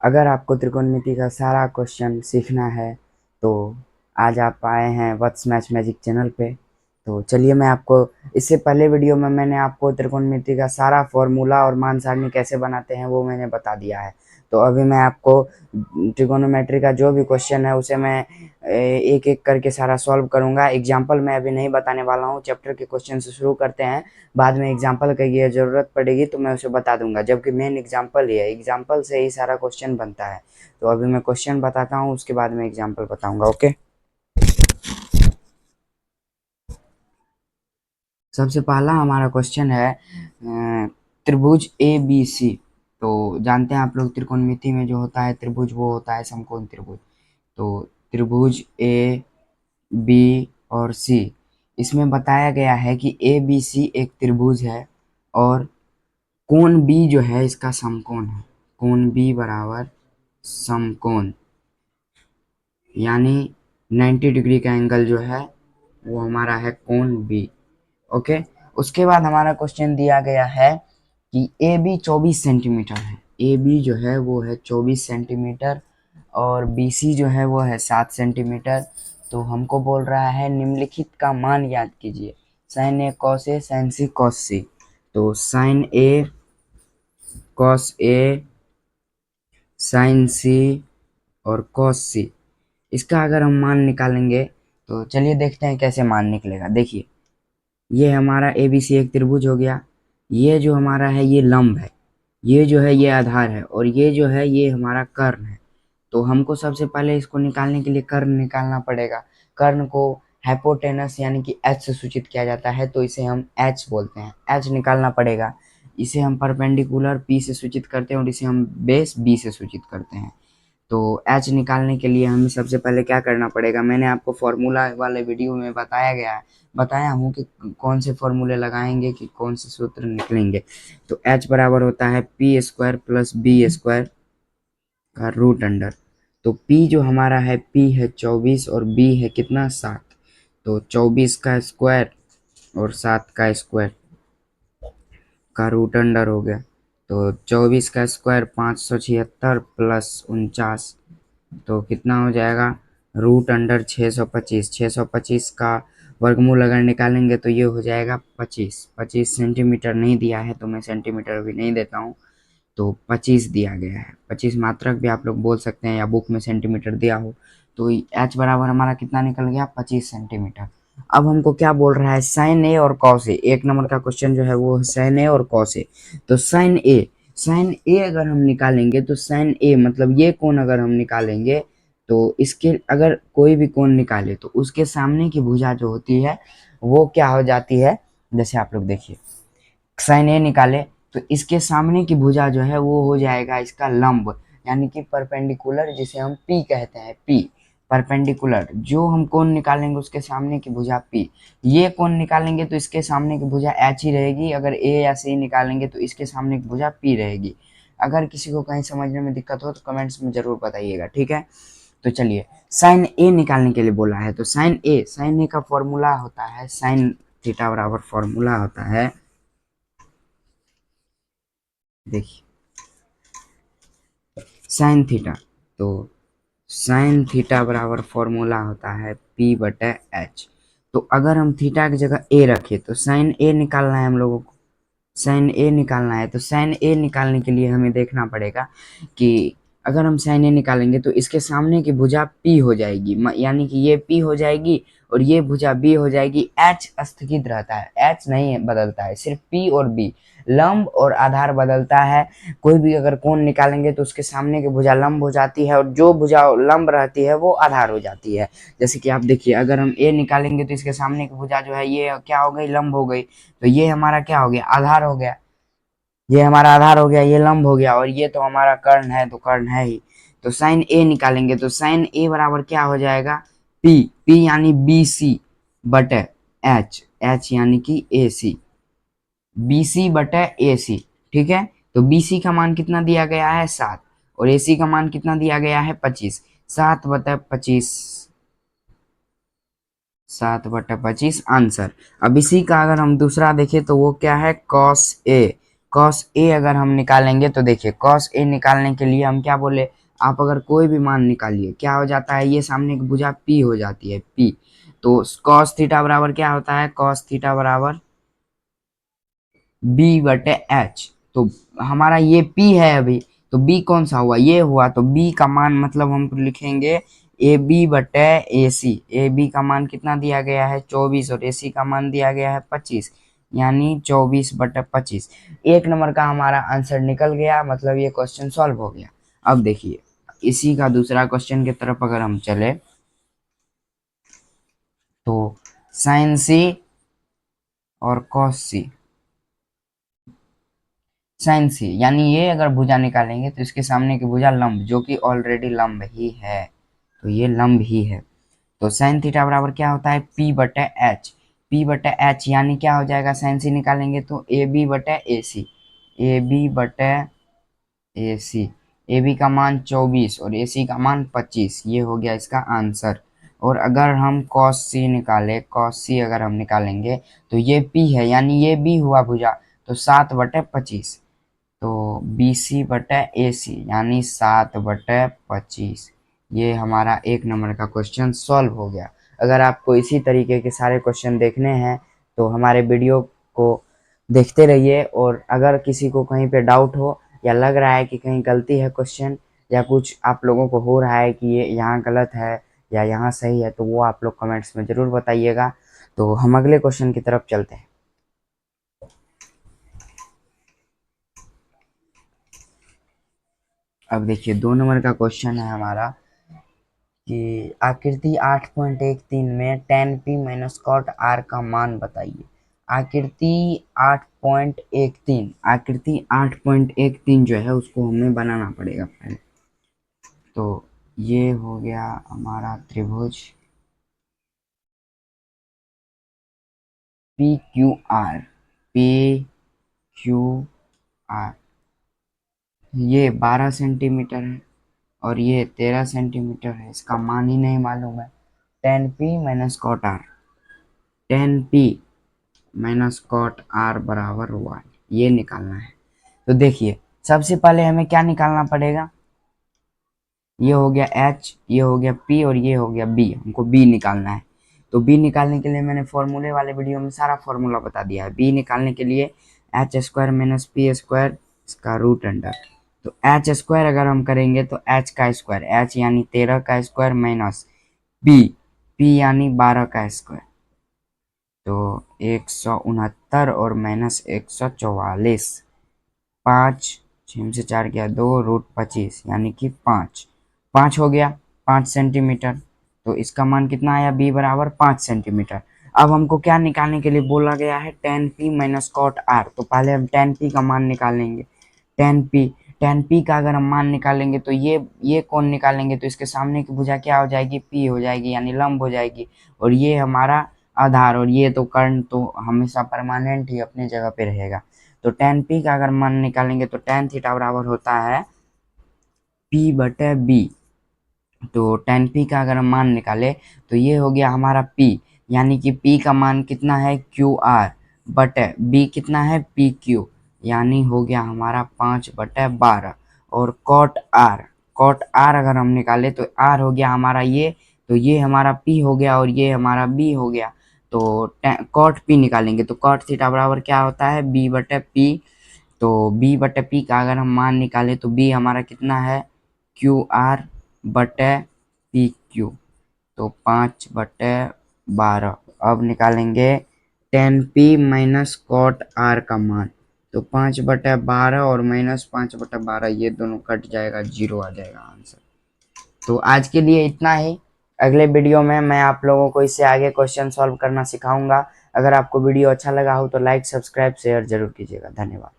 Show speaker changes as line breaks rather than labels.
अगर आपको त्रिकोणमिति का सारा क्वेश्चन सीखना है तो आज आप आए हैं वत्स मैथ मैजिक चैनल पे। तो चलिए मैं आपको इससे पहले वीडियो में मैंने आपको त्रिकोणमिति का सारा फॉर्मूला और मान सारणी कैसे बनाते हैं वो मैंने बता दिया है। तो अभी मैं आपको ट्रिकोनोमेट्री का जो भी क्वेश्चन है उसे मैं एक एक करके सारा सॉल्व करूंगा। एग्जाम्पल मैं अभी नहीं बताने वाला हूँ, चैप्टर के क्वेश्चन से शुरू करते हैं, बाद में एग्जाम्पल की ये ज़रूरत पड़ेगी तो मैं उसे बता दूंगा, जबकि मेन एग्जाम्पल ही है, एग्जाम्पल से ही सारा क्वेश्चन बनता है। तो अभी मैं क्वेश्चन बताता हूँ, उसके बाद में एग्जाम्पल बताऊंगा। ओके, सबसे पहला हमारा क्वेश्चन है त्रिभुज ए बी सी। तो जानते हैं आप लोग त्रिकोणमिति में जो होता है त्रिभुज वो होता है समकोण त्रिभुज। तो त्रिभुज ए बी और सी, इसमें बताया गया है कि ए बी सी एक त्रिभुज है और कोण बी जो है इसका समकोण है। कोण बी बराबर समकोण, यानी 90 डिग्री का एंगल जो है वो हमारा है कोण बी। ओके, उसके बाद हमारा क्वेश्चन दिया गया है कि ए बी 24 सेंटीमीटर है। ए बी जो है वो है 24 सेंटीमीटर और बी सी जो है वो है 7 सेंटीमीटर। तो हमको बोल रहा है निम्नलिखित का मान याद कीजिए। Sign A cos A, sign C cos सी। तो sign A cos A, sign सी और कॉस सी, इसका अगर हम मान निकालेंगे तो चलिए देखते हैं कैसे मान निकलेगा। देखिए, ये हमारा ए बी सी एक त्रिभुज हो गया, ये जो हमारा है ये लंब है, ये जो है ये आधार है और ये जो है ये हमारा कर्ण है। तो हमको सबसे पहले इसको निकालने के लिए कर्ण निकालना पड़ेगा। कर्ण को हाइपोटेनस यानी कि एच से सूचित किया जाता है, तो इसे हम एच बोलते हैं। एच निकालना पड़ेगा, इसे हम परपेंडिकुलर पी से सूचित करते हैं और इसे हम बेस बी से सूचित करते हैं। तो एच निकालने के लिए हमें सबसे पहले क्या करना पड़ेगा, मैंने आपको फॉर्मूला वाले वीडियो में बताया हूँ कि कौन से फॉर्मूले लगाएंगे कि कौन से सूत्र निकलेंगे। तो एच बराबर होता है P square plus B square का रूट अंडर। तो पी जो हमारा है पी है 24 और बी है कितना 7। तो 24 का स्क्वायर और 7 का स्क्वायर का रूट अंडर हो गया। तो 24 का स्क्वायर 576 प्लस 49, तो कितना हो जाएगा रूट अंडर 625। 625 का वर्गमूल अगर निकालेंगे तो ये हो जाएगा 25। 25 सेंटीमीटर नहीं दिया है तो मैं सेंटीमीटर भी नहीं देता हूँ, तो 25 दिया गया है। 25 मात्रक भी आप लोग बोल सकते हैं या बुक में सेंटीमीटर दिया हो। तो एच बराबर हमारा कितना निकल गया 25 सेंटीमीटर। अब हमको क्या बोल रहा है साइन ए और कॉस ए। एक नंबर का क्वेश्चन जो है वो साइन ए और कॉस ए। तो साइन ए अगर हम निकालेंगे तो साइन ए मतलब ये कोण अगर हम निकालेंगे तो इसके अगर कोई भी कोण निकाले तो उसके सामने की भुजा जो होती है वो क्या हो जाती है। जैसे आप लोग देखिए, साइन ए निकाले तो इसके सामने की भुजा जो है वो हो जाएगा इसका लंब, यानी कि परपेंडिकुलर, जिसे हम पी कहते हैं। पी परपेंडिकुलर जो हम कोण निकालेंगे उसके सामने की भुजा पी। ये कोण निकालेंगे तो इसके सामने की भुजा एच ही रहेगी, अगर ए या सी निकालेंगे तो इसके सामने की भुजा पी रहेगी। अगर किसी को कहीं समझने में दिक्कत हो तो कमेंट्स में जरूर बताइएगा, ठीक है। तो चलिए, साइन ए निकालने के लिए बोला है तो साइन ए का फॉर्मूला होता है साइन थीटा बराबर फॉर्मूला होता है, देखिए साइन थीटा। तो साइन थीटा बराबर फॉर्मूला होता है पी बटा एच। तो अगर हम थीटा की जगह ए रखें तो साइन ए निकालना है हम लोगों को, साइन ए निकालना है। तो साइन ए निकालने के लिए हमें देखना पड़ेगा कि अगर हम साइन ए निकालेंगे तो इसके सामने की भुजा पी हो जाएगी, यानी कि ये पी हो जाएगी और ये भुजा बी हो जाएगी। एच स्थगित रहता है, एच नहीं बदलता है, सिर्फ पी और बी, लंब और आधार बदलता है। कोई भी अगर कोण निकालेंगे तो उसके सामने की भुजा लंब हो जाती है और जो भुजा लंब रहती है वो आधार हो जाती है। जैसे कि आप देखिए, अगर हम ए निकालेंगे तो इसके सामने की भुजा जो है ये क्या हो गई लंब हो गई, तो ये हमारा क्या हो गया आधार हो गया। ये हमारा आधार हो गया, ये लंब हो गया और ये तो हमारा कर्ण है, तो कर्ण है ही। तो साइन ए निकालेंगे तो साइन ए बराबर क्या हो जाएगा पी, पी यानी बी सी बटे एच, एच यानी कि ए सी, बी सी बटे ए सी, ठीक है। तो बी सी का मान कितना दिया गया है 7 और ए सी का मान कितना दिया गया है 25। 7 बटे 25, 7/25 आंसर। अब इसी का अगर हम दूसरा देखें तो वो क्या है कॉस ए। cos a अगर हम निकालेंगे तो देखिए cos a निकालने के लिए हम क्या बोले, आप अगर कोई भी मान निकालिए क्या हो जाता है, ये सामने की भुजा p हो जाती है p। तो cos थीटा बराबर क्या होता है, cos थीटा बराबर b बटे h। तो हमारा ये p है अभी, तो b कौन सा हुआ, ये हुआ, तो b का मान मतलब हम लिखेंगे ए बी बटे ए सी। ए बी का मान कितना दिया गया है 24 और ए सी का मान दिया गया है 25, यानी 24 बटे 25। एक नंबर का हमारा आंसर निकल गया, मतलब ये क्वेश्चन सॉल्व हो गया। अब देखिए इसी का दूसरा क्वेश्चन की तरफ अगर हम चले तो साइन सी और कॉस सी, साइन सी यानी ये अगर भुजा निकालेंगे तो इसके सामने की भुजा लंब, जो कि ऑलरेडी लंब ही है, तो ये लंब ही है। तो साइन थीटा बराबर क्या होता है p बटे एच। p बटे एच यानी क्या हो जाएगा, साइन सी निकालेंगे तो ए बी बटे ए सी, ए बी बटे ए सी। ए बी का मान 24 और ए सी का मान 25, ये हो गया इसका आंसर। और अगर हम cos सी निकाले, cos सी अगर हम निकालेंगे तो ये p है यानी ये b हुआ भुजा, तो 7 बटे 25, तो बी सी बटे ए सी यानी 7 बटे 25। ये हमारा एक नंबर का क्वेश्चन सॉल्व हो गया। अगर आपको इसी तरीके के सारे क्वेश्चन देखने हैं तो हमारे वीडियो को देखते रहिए, और अगर किसी को कहीं पे डाउट हो या लग रहा है कि कहीं गलती है क्वेश्चन, या कुछ आप लोगों को हो रहा है कि ये यहाँ गलत है या यहाँ सही है, तो वो आप लोग कमेंट्स में ज़रूर बताइएगा। तो हम अगले क्वेश्चन की तरफ चलते हैं। अब देखिए 2 नंबर का क्वेश्चन है हमारा कि आकृति 8.13 में tan p minus cot r का मान बताइए। आकृति 8.13, आकृति 8.13 जो है उसको हमें बनाना पड़ेगा पहले। तो ये हो गया हमारा त्रिभुज P Q R, P Q R, ये 12 सेंटीमीटर है और ये 13 सेंटीमीटर है, इसका मान ही नहीं मालूम है। tan p minus cot R, tan p minus cot R बराबर 1, ये निकालना है। तो देखिए सबसे पहले हमें क्या निकालना पड़ेगा, ये हो गया h, ये हो गया p और ये हो गया b, हमको b निकालना है। तो b निकालने के लिए मैंने फॉर्मूले वाले वीडियो में सारा फॉर्मूला बता दिया है। b निकालने के लिए h square minus P square इसका रूट अंडर, तो h स्क्वायर अगर हम करेंगे तो h का स्क्वायर, h यानी 13 का स्क्वायर माइनस p, p यानी 12 का स्क्वायर, तो 169 और माइनस 144, 5 6 से 4 गया 2 रूट 25 यानी कि 5 हो गया 5 सेंटीमीटर। तो इसका मान कितना आया, b बराबर 5 सेंटीमीटर। अब हमको क्या निकालने के लिए बोला गया है, tan p minus cot r। तो पहले हम tan p का मान निकालेंगे। tan p का अगर हम मान निकालेंगे तो ये कौन निकालेंगे तो इसके सामने की भुजा क्या हो जाएगी, p हो जाएगी यानी लंब हो जाएगी, और ये हमारा आधार, और ये तो कर्ण तो हमेशा परमानेंट ही अपने जगह पे रहेगा। तो tan p का अगर मान निकालेंगे तो tan थीटा बराबर होता है p बटे b। तो tan p का अगर हम मान निकाले तो ये हो गया हमारा p, यानी कि p का मान कितना है क्यू आर, बटे b कितना है पी क्यू, यानी हो गया हमारा 5 बटे 12। और कॉट आर अगर हम निकाले तो r हो गया हमारा ये, तो ये हमारा p हो गया और ये हमारा b हो गया। तो कॉट p निकालेंगे तो कॉट थीटा बराबर क्या होता है b बटे p। तो b बटे p का अगर हम मान निकाले तो b हमारा कितना है क्यू आर बटे पी क्यू, तो 5 बटे 12। अब निकालेंगे tan p minus cot r का मान, तो 5 बटे 12 और माइनस 5 बटे 12 ये दोनों कट जाएगा, 0 आ जाएगा आंसर। तो आज के लिए इतना ही। अगले वीडियो में मैं आप लोगों को इससे आगे क्वेश्चन सॉल्व करना सिखाऊंगा। अगर आपको वीडियो अच्छा लगा हो तो लाइक सब्सक्राइब शेयर जरूर कीजिएगा। धन्यवाद।